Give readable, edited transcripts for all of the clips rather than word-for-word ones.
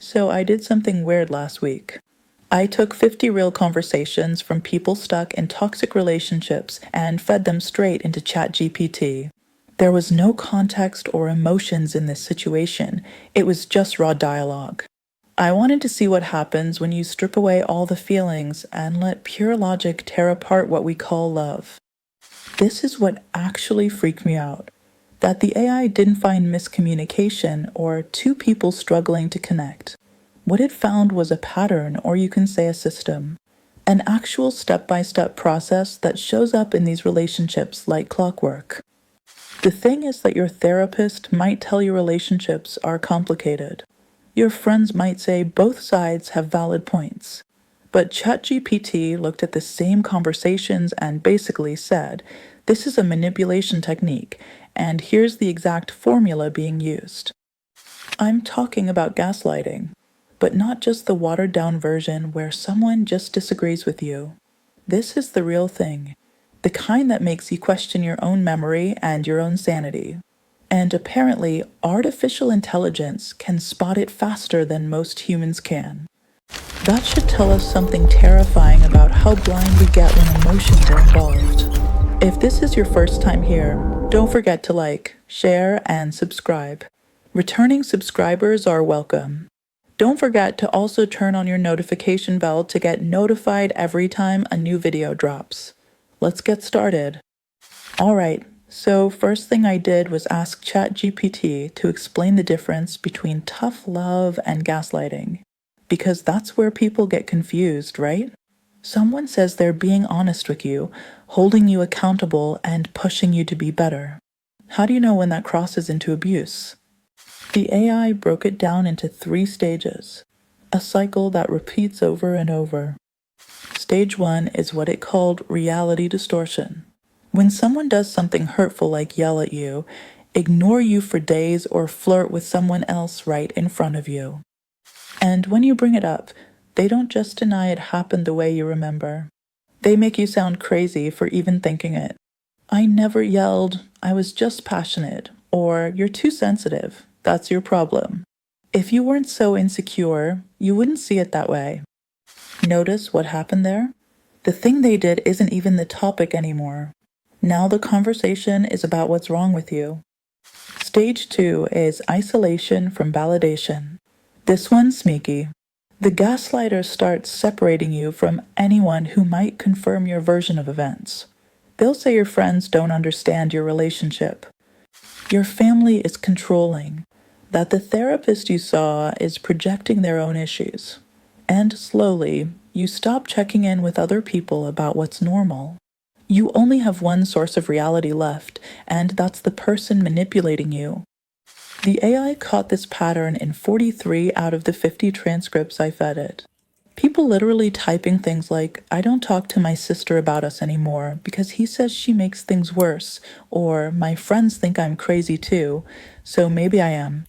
So I did something weird last week. I took 50 real conversations from people stuck in toxic relationships and fed them straight into ChatGPT. There was no context or emotions in this situation, it was just raw dialogue. I wanted to see what happens when you strip away all the feelings and let pure logic tear apart what we call love. This is what actually freaked me out. That the AI didn't find miscommunication or two people struggling to connect. What it found was a pattern, or you can say a system. An actual step-by-step process that shows up in these relationships like clockwork. The thing is that your therapist might tell you relationships are complicated. Your friends might say both sides have valid points. But ChatGPT looked at the same conversations and basically said, this is a manipulation technique, and here's the exact formula being used. I'm talking about gaslighting, but not just the watered-down version where someone just disagrees with you. This is the real thing, the kind that makes you question your own memory and your own sanity. And apparently, artificial intelligence can spot it faster than most humans can. That should tell us something terrifying about how blind we get when emotions are involved. If this is your first time here, don't forget to like, share, and subscribe. Returning subscribers are welcome. Don't forget to also turn on your notification bell to get notified every time a new video drops. Let's get started. Alright, so first thing I did was ask ChatGPT to explain the difference between tough love and gaslighting. Because that's where people get confused, right? Someone says they're being honest with you, holding you accountable, and pushing you to be better. How do you know when that crosses into abuse? The AI broke it down into 3 stages, a cycle that repeats over and over. Stage 1 is what it called reality distortion. When someone does something hurtful like yell at you, ignore you for days, or flirt with someone else right in front of you. And when you bring it up, they don't just deny it happened the way you remember. They make you sound crazy for even thinking it. I never yelled, I was just passionate, or you're too sensitive, that's your problem. If you weren't so insecure, you wouldn't see it that way. Notice what happened there? The thing they did isn't even the topic anymore. Now the conversation is about what's wrong with you. Stage 2 is isolation from validation. This one's sneaky. The gaslighter starts separating you from anyone who might confirm your version of events. They'll say your friends don't understand your relationship. Your family is controlling. That the therapist you saw is projecting their own issues. And slowly, you stop checking in with other people about what's normal. You only have one source of reality left, and that's the person manipulating you. The AI caught this pattern in 43 out of the 50 transcripts I fed it. People literally typing things like, I don't talk to my sister about us anymore because he says she makes things worse, or my friends think I'm crazy too, so maybe I am.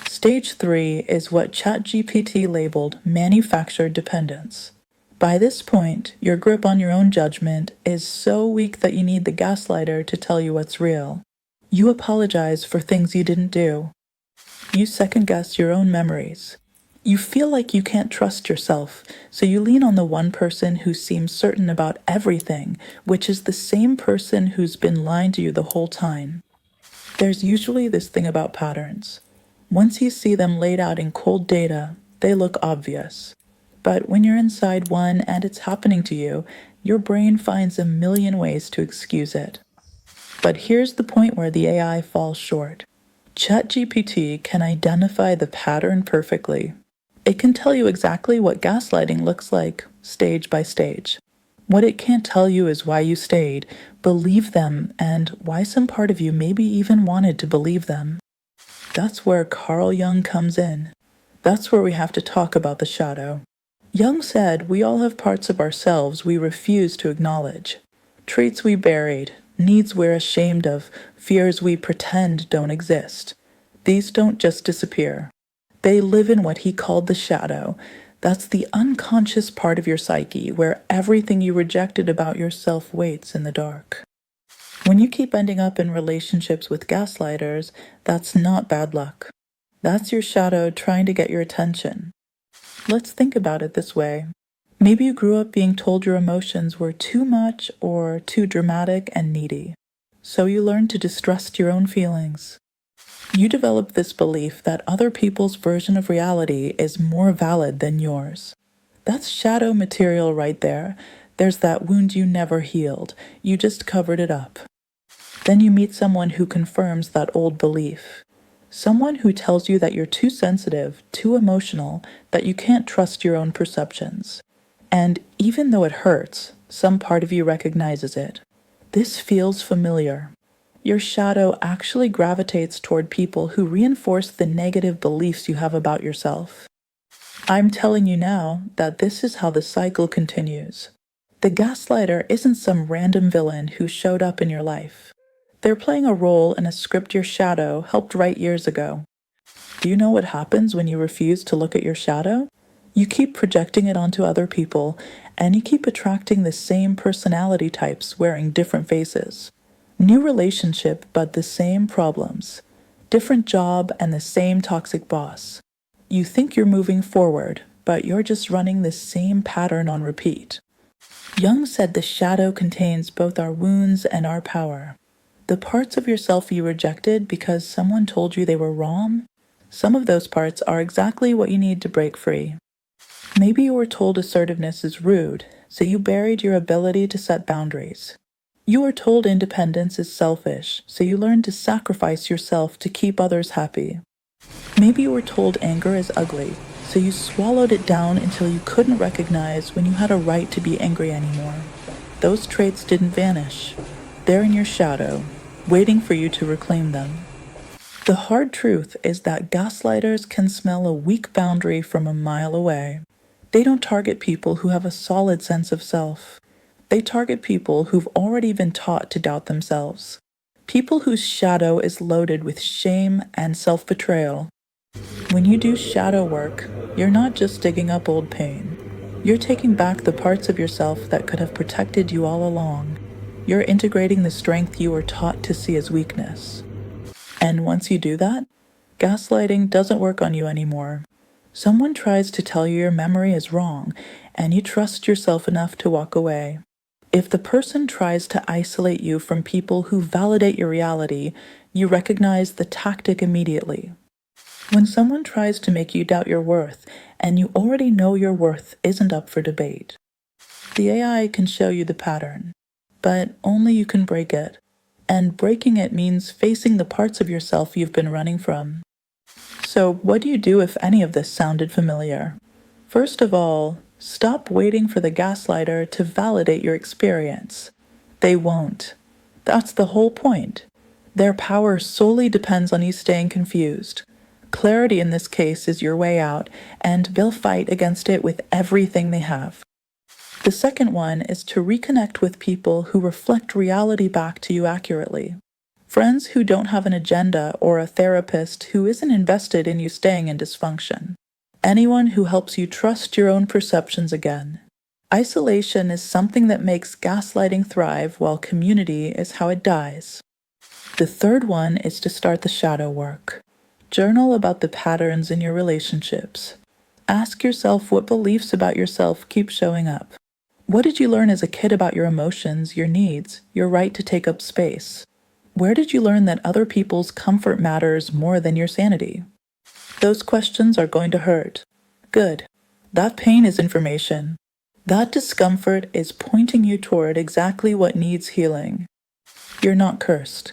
Stage 3 is what ChatGPT labeled manufactured dependence. By this point, your grip on your own judgment is so weak that you need the gaslighter to tell you what's real. You apologize for things you didn't do. You second-guess your own memories. You feel like you can't trust yourself, so you lean on the one person who seems certain about everything, which is the same person who's been lying to you the whole time. There's usually this thing about patterns. Once you see them laid out in cold data, they look obvious. But when you're inside one and it's happening to you, your brain finds a million ways to excuse it. But here's the point where the AI falls short. ChatGPT can identify the pattern perfectly. It can tell you exactly what gaslighting looks like, stage by stage. What it can't tell you is why you stayed, believed them, and why some part of you maybe even wanted to believe them. That's where Carl Jung comes in. That's where we have to talk about the shadow. Jung said we all have parts of ourselves we refuse to acknowledge. Traits we buried, needs we're ashamed of, fears we pretend don't exist. These don't just disappear. They live in what he called the shadow. That's the unconscious part of your psyche where everything you rejected about yourself waits in the dark. When you keep ending up in relationships with gaslighters, that's not bad luck. That's your shadow trying to get your attention. Let's think about it this way. Maybe you grew up being told your emotions were too much or too dramatic and needy. So you learned to distrust your own feelings. You developed this belief that other people's version of reality is more valid than yours. That's shadow material right there. There's that wound you never healed. You just covered it up. Then you meet someone who confirms that old belief. Someone who tells you that you're too sensitive, too emotional, that you can't trust your own perceptions. And even though it hurts, some part of you recognizes it. This feels familiar. Your shadow actually gravitates toward people who reinforce the negative beliefs you have about yourself. I'm telling you now that this is how the cycle continues. The gaslighter isn't some random villain who showed up in your life. They're playing a role in a script your shadow helped write years ago. Do you know what happens when you refuse to look at your shadow? You keep projecting it onto other people, and you keep attracting the same personality types wearing different faces. New relationship, but the same problems. Different job and the same toxic boss. You think you're moving forward, but you're just running the same pattern on repeat. Jung said the shadow contains both our wounds and our power. The parts of yourself you rejected because someone told you they were wrong, some of those parts are exactly what you need to break free. Maybe you were told assertiveness is rude, so you buried your ability to set boundaries. You were told independence is selfish, so you learned to sacrifice yourself to keep others happy. Maybe you were told anger is ugly, so you swallowed it down until you couldn't recognize when you had a right to be angry anymore. Those traits didn't vanish. They're in your shadow, waiting for you to reclaim them. The hard truth is that gaslighters can smell a weak boundary from a mile away. They don't target people who have a solid sense of self. They target people who've already been taught to doubt themselves. People whose shadow is loaded with shame and self-betrayal. When you do shadow work, you're not just digging up old pain. You're taking back the parts of yourself that could have protected you all along. You're integrating the strength you were taught to see as weakness. And once you do that, gaslighting doesn't work on you anymore. Someone tries to tell you your memory is wrong, and you trust yourself enough to walk away. If the person tries to isolate you from people who validate your reality, you recognize the tactic immediately. When someone tries to make you doubt your worth, and you already know your worth isn't up for debate, the AI can show you the pattern, but only you can break it. And breaking it means facing the parts of yourself you've been running from. So, what do you do if any of this sounded familiar? First of all, stop waiting for the gaslighter to validate your experience. They won't. That's the whole point. Their power solely depends on you staying confused. Clarity in this case is your way out, and they'll fight against it with everything they have. The second one is to reconnect with people who reflect reality back to you accurately. Friends who don't have an agenda or a therapist who isn't invested in you staying in dysfunction. Anyone who helps you trust your own perceptions again. Isolation is something that makes gaslighting thrive, while community is how it dies. The third one is to start the shadow work. Journal about the patterns in your relationships. Ask yourself what beliefs about yourself keep showing up. What did you learn as a kid about your emotions, your needs, your right to take up space? Where did you learn that other people's comfort matters more than your sanity? Those questions are going to hurt. Good. That pain is information. That discomfort is pointing you toward exactly what needs healing. You're not cursed.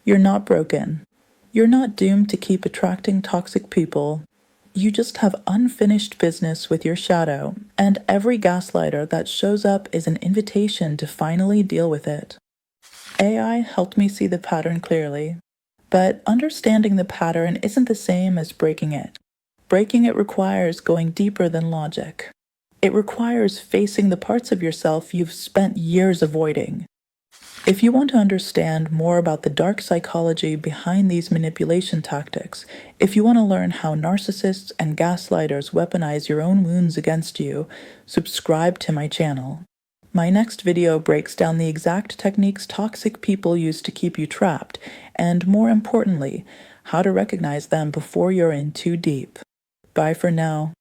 You're not broken. You're not doomed to keep attracting toxic people. You just have unfinished business with your shadow, and every gaslighter that shows up is an invitation to finally deal with it. AI helped me see the pattern clearly, but understanding the pattern isn't the same as breaking it. Breaking it requires going deeper than logic. It requires facing the parts of yourself you've spent years avoiding. If you want to understand more about the dark psychology behind these manipulation tactics, if you want to learn how narcissists and gaslighters weaponize your own wounds against you, subscribe to my channel. My next video breaks down the exact techniques toxic people use to keep you trapped, and more importantly, how to recognize them before you're in too deep. Bye for now.